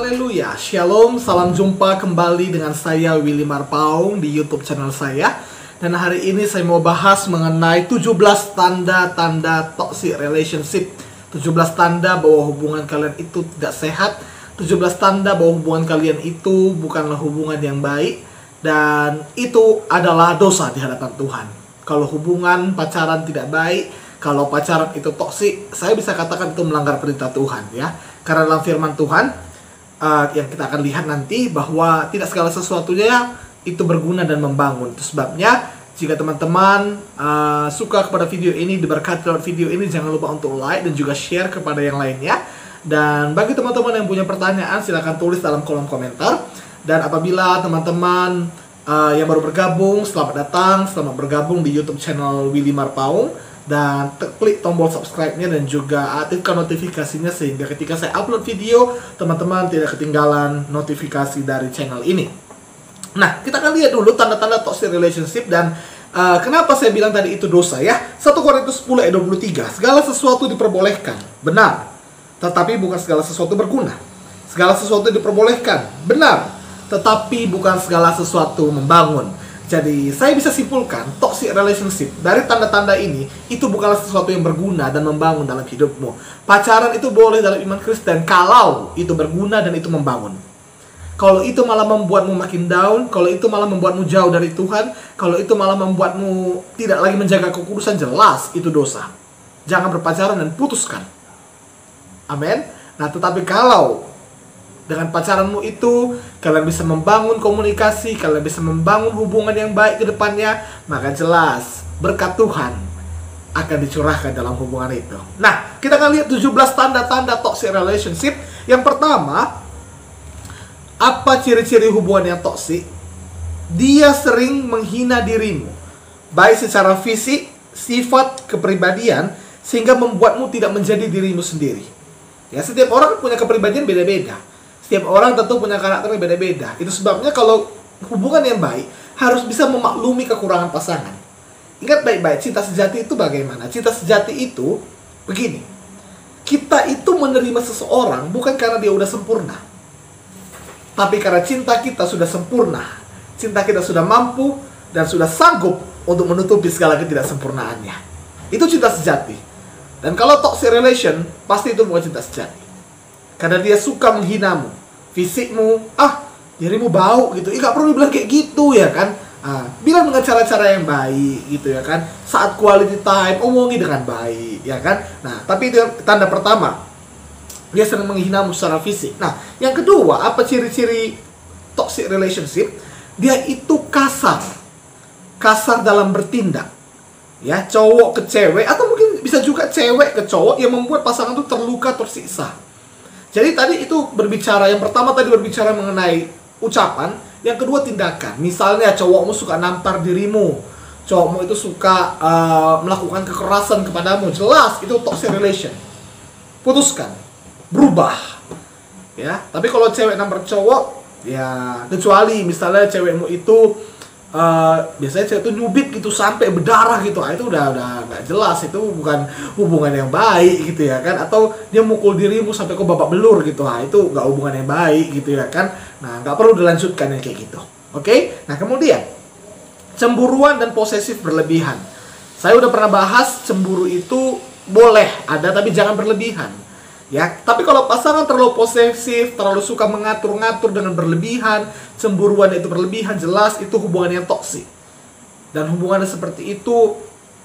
Haleluya, Shalom, salam jumpa kembali dengan saya Willy Marpaung di YouTube channel saya. Dan hari ini saya mau bahas mengenai 17 tanda-tanda toxic relationship. 17 tanda bahwa hubungan kalian itu tidak sehat. 17 tanda bahwa hubungan kalian itu bukanlah hubungan yang baik. Dan itu adalah dosa di hadapan Tuhan. Kalau hubungan pacaran tidak baik, kalau pacaran itu toksik, saya bisa katakan itu melanggar perintah Tuhan, ya. Karena dalam firman Tuhan yang kita akan lihat nanti bahwa tidak segala sesuatunya itu berguna dan membangun. Itu sebabnya jika teman-teman suka kepada video ini, diberkati lewat video ini, jangan lupa untuk like dan juga share kepada yang lainnya. Dan bagi teman-teman yang punya pertanyaan, silakan tulis dalam kolom komentar. Dan apabila teman-teman yang baru bergabung, selamat datang, selamat bergabung di YouTube channel Willy Marpaung. Dan klik tombol subscribe-nya dan juga aktifkan notifikasinya sehingga ketika saya upload video, teman-teman tidak ketinggalan notifikasi dari channel ini. Nah, kita akan lihat dulu tanda-tanda toxic relationship dan kenapa saya bilang tadi itu dosa, ya. 1 Korintus 10 ayat 23. Segala sesuatu diperbolehkan, benar, tetapi bukan segala sesuatu berguna. Segala sesuatu diperbolehkan, benar, tetapi bukan segala sesuatu membangun. Jadi, saya bisa simpulkan, toxic relationship dari tanda-tanda ini, itu bukanlah sesuatu yang berguna dan membangun dalam hidupmu. Pacaran itu boleh dalam iman Kristen kalau itu berguna dan itu membangun. Kalau itu malah membuatmu makin down, kalau itu malah membuatmu jauh dari Tuhan, kalau itu malah membuatmu tidak lagi menjaga kekudusan, jelas itu dosa. Jangan berpacaran dan putuskan. Amin. Nah, tetapi kalau dengan pacaranmu itu kalian bisa membangun komunikasi, kalian bisa membangun hubungan yang baik ke depannya, maka jelas berkat Tuhan akan dicurahkan dalam hubungan itu. Nah, kita akan lihat 17 tanda-tanda toxic relationship. Yang pertama, apa ciri-ciri hubungan yang toksik? Dia sering menghina dirimu, baik secara fisik, sifat, kepribadian, sehingga membuatmu tidak menjadi dirimu sendiri. Ya, setiap orang punya kepribadian beda-beda. Setiap orang tentu punya karakter yang beda-beda. Itu sebabnya kalau hubungan yang baik harus bisa memaklumi kekurangan pasangan. Ingat baik-baik, cinta sejati itu bagaimana? Cinta sejati itu begini. Kita itu menerima seseorang bukan karena dia udah sempurna, tapi karena cinta kita sudah sempurna. Cinta kita sudah mampu dan sudah sanggup untuk menutupi segala ketidaksempurnaannya. Itu cinta sejati. Dan kalau toxic relation, pasti itu bukan cinta sejati. Karena dia suka menghinamu, fisikmu, dirimu bau gitu. Gak perlu dibilang kayak gitu, ya kan. Bilang dengan cara-cara yang baik gitu, ya kan. Saat quality time, omongi dengan baik, ya kan. Nah, tapi itu tanda pertama, dia sering menghinamu secara fisik. Nah, yang kedua, apa ciri-ciri toxic relationship? Dia itu kasar. Kasar dalam bertindak. Ya, cowok ke cewek, atau mungkin bisa juga cewek ke cowok yang membuat pasangan itu terluka, tersiksa. Jadi tadi itu berbicara, yang pertama tadi berbicara mengenai ucapan, yang kedua tindakan. Misalnya cowokmu suka nampar dirimu, cowokmu itu suka melakukan kekerasan kepadamu, jelas itu toxic relation. Putuskan, berubah. Ya, tapi kalau cewek nampar cowok, ya kecuali misalnya cewekmu itu biasanya cewek itu nyubit gitu sampai berdarah gitu, itu udah nggak jelas, itu bukan hubungan yang baik gitu, ya kan. Atau dia mukul dirimu sampai kau babak belur gitu, itu nggak hubungan yang baik gitu, ya kan. Nah, nggak perlu dilanjutkan yang kayak gitu. Oke. Nah, kemudian cemburuan dan posesif berlebihan. Saya udah pernah bahas, cemburu itu boleh ada tapi jangan berlebihan. Ya, tapi kalau pasangan terlalu posesif, terlalu suka mengatur-ngatur dengan berlebihan, cemburuan itu berlebihan, jelas itu hubungan yang toksik. Dan hubungan seperti itu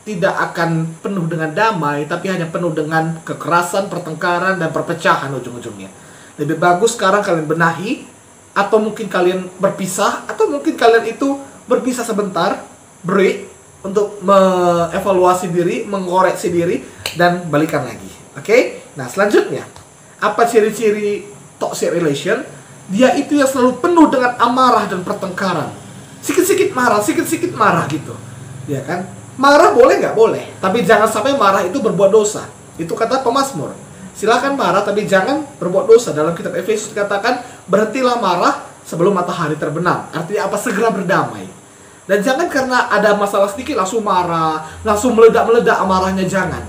tidak akan penuh dengan damai, tapi hanya penuh dengan kekerasan, pertengkaran, dan perpecahan ujung-ujungnya. Lebih bagus sekarang kalian benahi, atau mungkin kalian berpisah, atau mungkin kalian itu berpisah sebentar, break, untuk mengevaluasi diri, mengoreksi diri, dan balikan lagi. Oke? Nah, selanjutnya, apa ciri-ciri toxic relation? Dia itu yang selalu penuh dengan amarah dan pertengkaran. Sikit-sikit marah gitu. Ya kan? Marah boleh nggak? Boleh. Tapi jangan sampai marah itu berbuat dosa. Itu kata pemazmur. Silakan marah, tapi jangan berbuat dosa. Dalam kitab Efesus dikatakan, berhentilah marah sebelum matahari terbenam. Artinya apa? Segera berdamai. Dan jangan karena ada masalah sedikit langsung marah, langsung meledak-meledak amarahnya, jangan.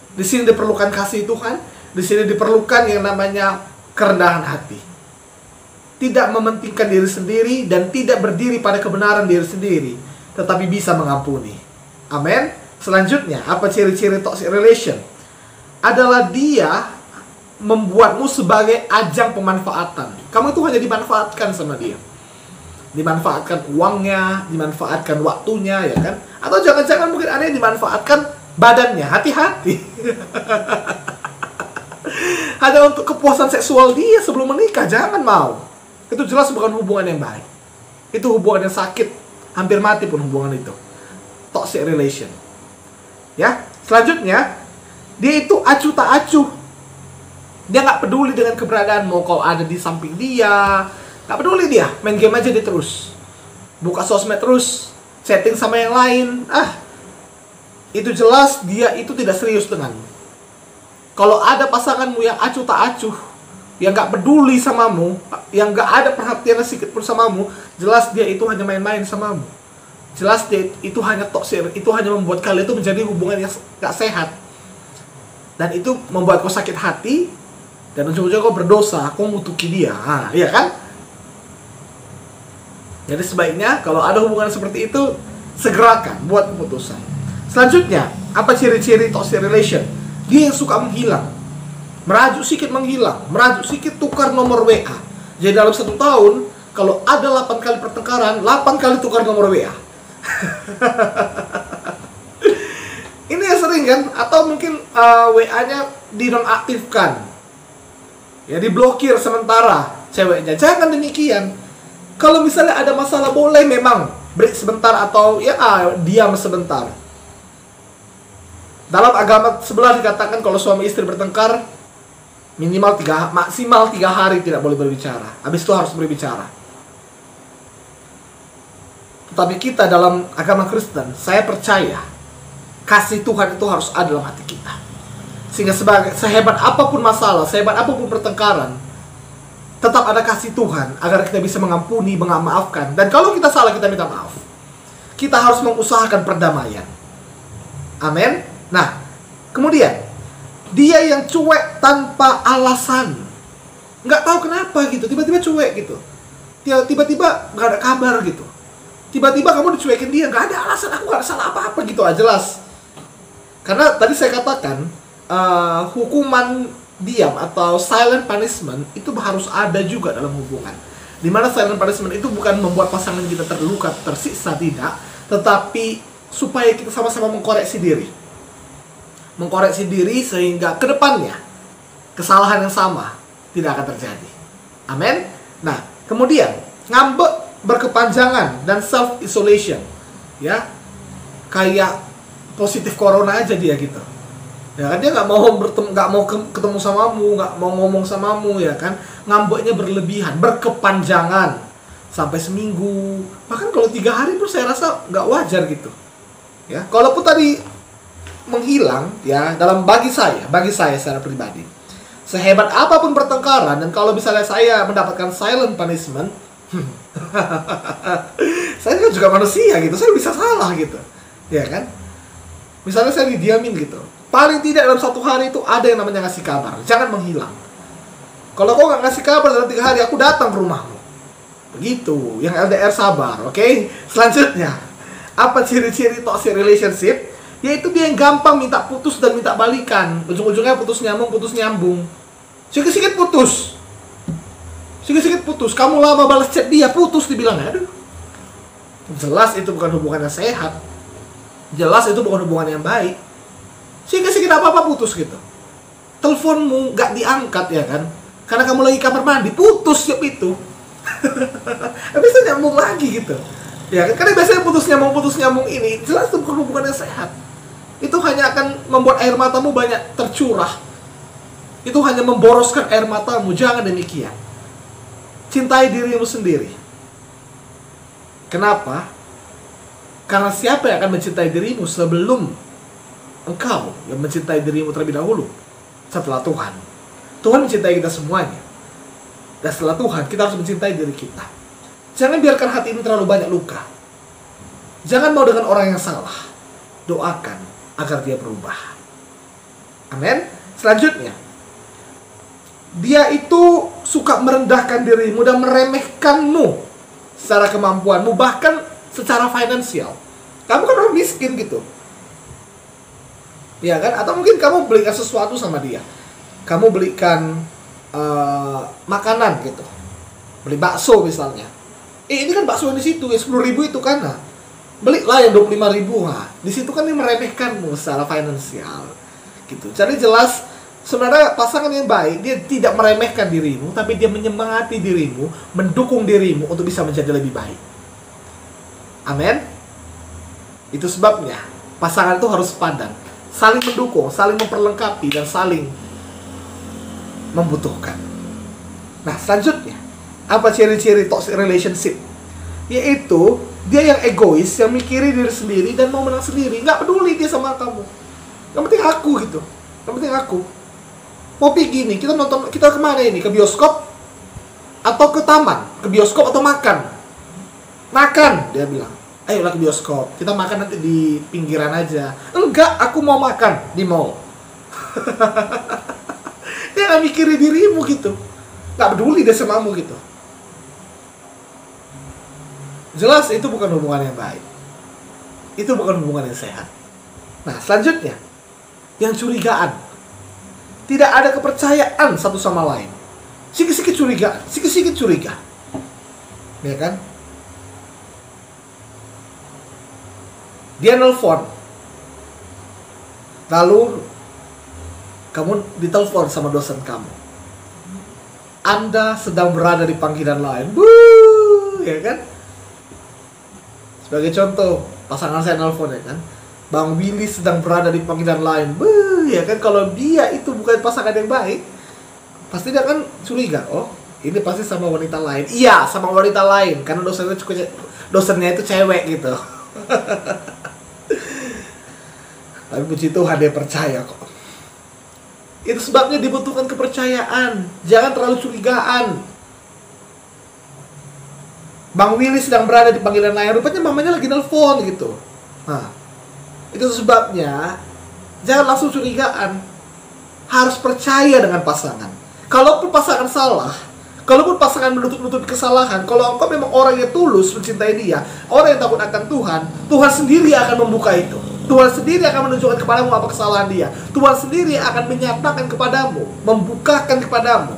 Di sini diperlukan kasih Tuhan, di sini diperlukan yang namanya kerendahan hati. Tidak mementingkan diri sendiri dan tidak berdiri pada kebenaran diri sendiri, tetapi bisa mengampuni. Amin. Selanjutnya, apa ciri-ciri toxic relation? Adalah dia membuatmu sebagai ajang pemanfaatan. Kamu itu hanya dimanfaatkan sama dia. Dimanfaatkan uangnya, dimanfaatkan waktunya, ya kan? Atau jangan-jangan mungkin ada yang dimanfaatkan badannya. Hati-hati. Hanya untuk kepuasan seksual dia sebelum menikah, jangan mau. Itu jelas bukan hubungan yang baik. Itu hubungan yang sakit, hampir mati pun hubungan itu. Toxic relation. Ya, selanjutnya, dia itu acuh tak acuh. Dia nggak peduli dengan keberadaanmu, kau ada di samping dia, nggak peduli dia, main game aja dia terus, buka sosmed terus, chatting sama yang lain. Itu jelas dia itu tidak serius denganmu. Kalau ada pasanganmu yang acuh tak acuh, yang nggak peduli samamu, yang nggak ada perhatian sedikit pun samamu, jelas dia itu hanya main-main samamu. Jelas dia itu hanya toksik, itu hanya membuat kalian itu menjadi hubungan yang nggak sehat. Dan itu membuat kau sakit hati, dan ujung-ujungnya kau berdosa, kau mutuki dia. Iya kan? Jadi sebaiknya kalau ada hubungan seperti itu, segerakan buat keputusan. Selanjutnya, apa ciri-ciri toxic relation? Dia yang suka menghilang. Merajuk sedikit menghilang, merajuk sedikit tukar nomor WA. Jadi dalam 1 tahun, kalau ada 8 kali pertengkaran, 8 kali tukar nomor WA. Ini yang sering kan? Atau mungkin WA-nya dinonaktifkan. Ya, diblokir sementara ceweknya. Jangan demikian. Kalau misalnya ada masalah, boleh memang break sebentar atau ya diam sebentar. Dalam agama sebelah dikatakan kalau suami istri bertengkar, maksimal 3 hari tidak boleh berbicara. Habis itu harus berbicara. Tetapi kita dalam agama Kristen, saya percaya kasih Tuhan itu harus ada dalam hati kita. Sehingga sehebat apapun masalah, sehebat apapun pertengkaran, tetap ada kasih Tuhan agar kita bisa mengampuni, memaafkan. Dan kalau kita salah, kita minta maaf. Kita harus mengusahakan perdamaian. Amin. Nah, kemudian dia yang cuek tanpa alasan, nggak tahu kenapa gitu, tiba-tiba cuek gitu, tiba-tiba nggak ada kabar gitu, tiba-tiba kamu dicuekin dia, nggak ada alasan, aku nggak salah apa-apa gitu, jelas. Karena tadi saya katakan hukuman diam atau silent punishment itu harus ada juga dalam hubungan. Dimana silent punishment itu bukan membuat pasangan kita terluka, tersiksa, tidak, tetapi supaya kita sama-sama mengkoreksi diri sehingga kedepannya kesalahan yang sama tidak akan terjadi. Amin. Nah, kemudian ngambek berkepanjangan dan self isolation, ya, kayak positif corona aja dia gitu. Ya kan, dia nggak mau ketemu samamu, nggak mau ngomong samamu, ya kan, ngambeknya berlebihan, berkepanjangan sampai seminggu, bahkan kalau 3 hari pun saya rasa nggak wajar gitu. Ya, kalaupun tadi menghilang, ya, bagi saya secara pribadi, sehebat apapun pertengkaran, dan kalau misalnya saya mendapatkan silent punishment, saya kan juga manusia gitu, saya bisa salah gitu, ya kan. Misalnya saya didiamin gitu, paling tidak dalam 1 hari itu ada yang namanya ngasih kabar. Jangan menghilang. Kalau kau nggak ngasih kabar dalam 3 hari, aku datang ke rumahmu. Begitu. Yang LDR sabar, oke? Selanjutnya, apa ciri-ciri toxic relationship? Yaitu dia yang gampang minta putus dan minta balikan. Ujung-ujungnya putus nyambung. Sikit-sikit putus. Kamu lama balas chat dia, putus dibilangnya. Aduh. Jelas itu bukan hubungan yang sehat. Jelas itu bukan hubungan yang baik. Sikit-sikit apa-apa putus gitu. Teleponmu gak diangkat, ya kan? Karena kamu lagi kamar mandi, putus siap itu. Habis itu nyambung lagi gitu. Ya kan? Karena biasanya putus nyambung ini jelas itu bukan hubungan yang sehat. Itu hanya akan membuat air matamu banyak tercurah. Itu hanya memboroskan air matamu. Jangan demikian. Cintai dirimu sendiri. Kenapa? Karena siapa yang akan mencintai dirimu sebelum engkau yang mencintai dirimu terlebih dahulu? Setelah Tuhan. Tuhan mencintai kita semuanya. Dan setelah Tuhan, kita harus mencintai diri kita. Jangan biarkan hati ini terlalu banyak luka. Jangan mau dengan orang yang salah. Doakan agar dia berubah. Amin. Selanjutnya, dia itu suka merendahkan dirimu dan meremehkanmu secara kemampuanmu, bahkan secara finansial. Kamu kan orang miskin gitu, ya kan? Atau mungkin kamu belikan sesuatu sama dia, kamu belikan makanan gitu, beli bakso misalnya. Ini kan bakso di situ ya 10.000 itu kan, nah, belilah yang 25.000. Nah, di situ kan dia meremehkanmu secara finansial gitu. Jadi jelas sebenarnya pasangan yang baik, dia tidak meremehkan dirimu, tapi dia menyemangati dirimu, mendukung dirimu untuk bisa menjadi lebih baik. Amin. Itu sebabnya pasangan itu harus padan, saling mendukung, saling memperlengkapi, dan saling membutuhkan. Nah, selanjutnya, apa ciri-ciri toxic relationship? Yaitu dia yang egois, yang mikirin diri sendiri dan mau menang sendiri, nggak peduli dia sama kamu. Yang penting aku gitu, yang penting aku. Mau pergi nih, kita nonton, kita kemana ini? Ke bioskop atau ke taman? Ke bioskop atau makan? Makan, dia bilang. Ayolah ke bioskop, kita makan nanti di pinggiran aja. Enggak, aku mau makan di mall. Dia gak mikirin dirimu gitu, gak peduli dia samamu gitu. Jelas itu bukan hubungan yang baik, itu bukan hubungan yang sehat. Nah, selanjutnya, yang curigaan. Tidak ada kepercayaan satu sama lain. Sikit-sikit curiga, sikit-sikit curiga. Ya kan? Dia nelfon, lalu kamu ditelepon sama dosen kamu. Anda sedang berada di panggilan lain. Ya kan? Sebagai contoh, pasangan saya nelfon, ya kan? Bang Willy sedang berada di panggilan lain. Ya kan, kalau dia itu bukan pasangan yang baik, pasti dia akan curiga. Oh, ini pasti sama wanita lain. Iya, sama wanita lain, karena dosennya itu cewek gitu. Tapi puji Tuhan dia percaya kok. Itu sebabnya dibutuhkan kepercayaan. Jangan terlalu curigaan. Bang Willy sedang berada di panggilan lain, rupanya mamanya lagi nelfon gitu. Nah, itu sebabnya jangan langsung curigaan. Harus percaya dengan pasangan. Kalaupun pasangan salah, kalaupun pasangan menutup-nutupi kesalahan, kalau engkau memang orang yang tulus mencintai dia, orang yang takut akan Tuhan, Tuhan sendiri akan membuka itu. Tuhan sendiri akan menunjukkan kepadamu apa kesalahan dia. Tuhan sendiri akan menyatakan kepadamu, membukakan kepadamu,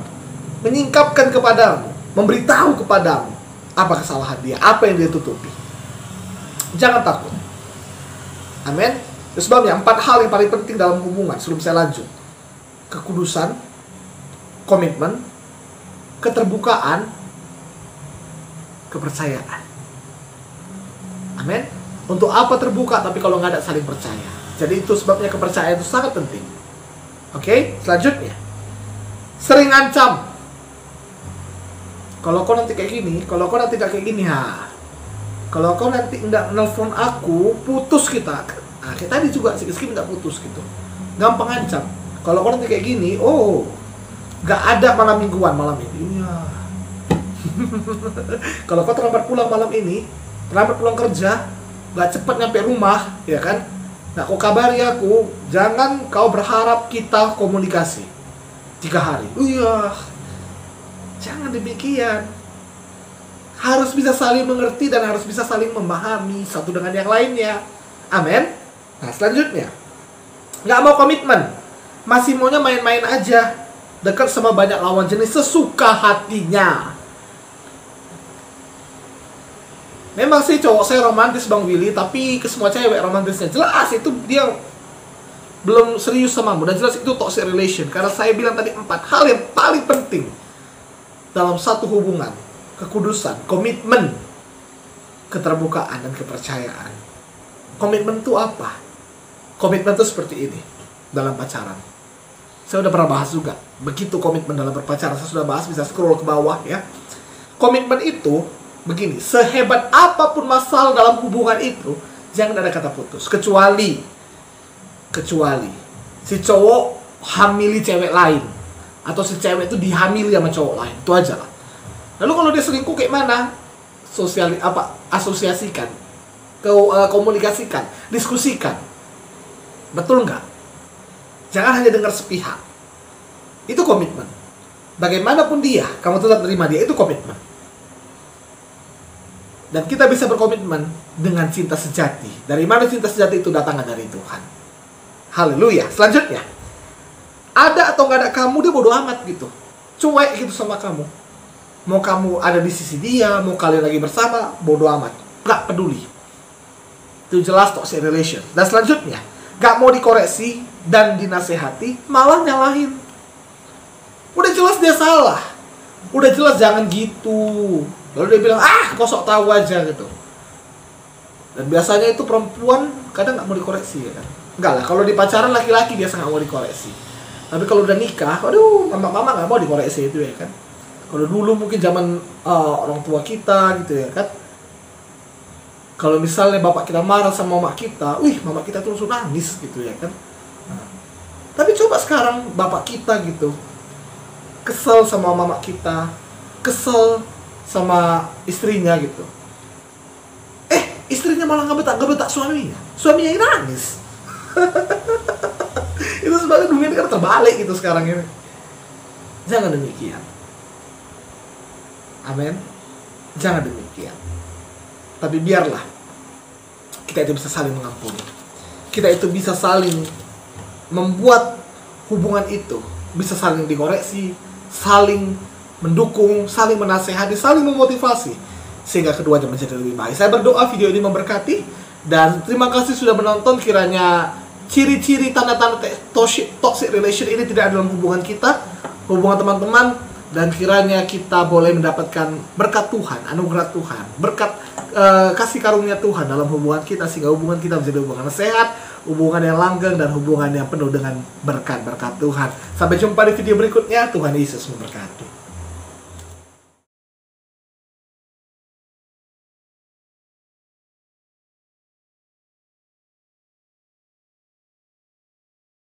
menyingkapkan kepadamu, memberitahu kepadamu apa kesalahan dia, apa yang dia tutupi. Jangan takut. Amin. Sebabnya 4 hal yang paling penting dalam hubungan sebelum saya lanjut. Kekudusan, komitmen, keterbukaan, kepercayaan. Amin. Untuk apa terbuka tapi kalau nggak ada saling percaya? Jadi itu sebabnya kepercayaan itu sangat penting. Oke, selanjutnya. Sering ancam. Kalau kau nanti kayak gini, kalau kau nanti kayak gini, kalau kau nanti nggak nelfon aku, putus kita. Nah, kayak tadi juga sikit-sikit nggak putus gitu. Gampang ancam. Kalau kau nanti kayak gini, oh, nggak ada malam mingguan malam ini. Ya. Kalau kau terlambat pulang malam ini, terlambat pulang kerja, nggak cepat nyampe rumah, ya kan? Nah, kau kabari aku, jangan kau berharap kita komunikasi 3 hari. Iya, jangan demikian. Harus bisa saling mengerti dan harus bisa saling memahami satu dengan yang lainnya. Amin. Nah, selanjutnya, nggak mau komitmen, masih maunya main-main aja, dekat sama banyak lawan jenis sesuka hatinya. Memang sih cowok saya romantis Bang Willy, tapi ke semua cewek romantisnya. Jelas itu dia belum serius samamu, dan jelas itu toxic relation. Karena saya bilang tadi 4 hal yang paling penting dalam satu hubungan. Kekudusan, komitmen, keterbukaan, dan kepercayaan. Komitmen itu apa? Komitmen itu seperti ini dalam pacaran. Saya udah pernah bahas juga. Begitu komitmen dalam berpacaran, saya sudah bahas, bisa scroll ke bawah ya. Komitmen itu begini, sehebat apapun masalah dalam hubungan itu, jangan ada kata putus. Kecuali si cowok hamili cewek lain, atau si cewek itu dihamili sama cowok lain, itu aja lah. Lalu kalau dia selingkuh kayak mana? Asosiasikan, komunikasikan, diskusikan. Betul nggak? Jangan hanya dengar sepihak. Itu komitmen. bagaimanapun dia, kamu tetap terima dia. Itu komitmen. Dan kita bisa berkomitmen dengan cinta sejati. Dari mana cinta sejati itu datangnya? Dari Tuhan. Haleluya. Selanjutnya, ada atau nggak ada kamu, dia bodo amat gitu. Cuek gitu sama kamu. Mau kamu ada di sisi dia, mau kalian lagi bersama, bodo amat. Nggak peduli. Itu jelas toxic relation. Dan selanjutnya, nggak mau dikoreksi dan dinasehati, malah nyalahin. Udah jelas dia salah. Udah jelas jangan gitu. Lalu dia bilang, kau sok tahu aja gitu. Dan biasanya itu perempuan kadang nggak mau dikoreksi ya kan. Enggak lah, kalau di pacaran laki-laki biasa nggak mau dikoreksi. Tapi kalau udah nikah, aduh, mama nggak mau dikoreksi itu ya kan. Kalau dulu mungkin zaman orang tua kita gitu ya kan. Kalau misalnya bapak kita marah sama mama kita, mama kita tuh langsung nangis gitu ya kan. Tapi coba sekarang bapak kita gitu, kesel sama mama kita, kesel sama istrinya gitu. Istrinya malah ngebetak suaminya. Suaminya yang nangis. Itu sebenarnya dunia ini kan terbalik gitu sekarang ini. Jangan demikian. Amin. Jangan demikian. Tapi biarlah kita itu bisa saling mengampuni. Kita itu bisa saling membuat hubungan itu bisa saling dikoreksi, saling mendukung, saling menasehati, saling memotivasi, sehingga keduanya menjadi lebih baik. Saya berdoa video ini memberkati, dan terima kasih sudah menonton. Kiranya ciri-ciri tanda-tanda toxic relation ini tidak ada dalam hubungan kita, hubungan teman-teman, dan kiranya kita boleh mendapatkan berkat Tuhan, anugerah Tuhan, berkat kasih karunia Tuhan dalam hubungan kita, sehingga hubungan kita menjadi hubungan sehat, hubungan yang langgeng, dan hubungan yang penuh dengan berkat-berkat Tuhan. Sampai jumpa di video berikutnya. Tuhan Yesus memberkati.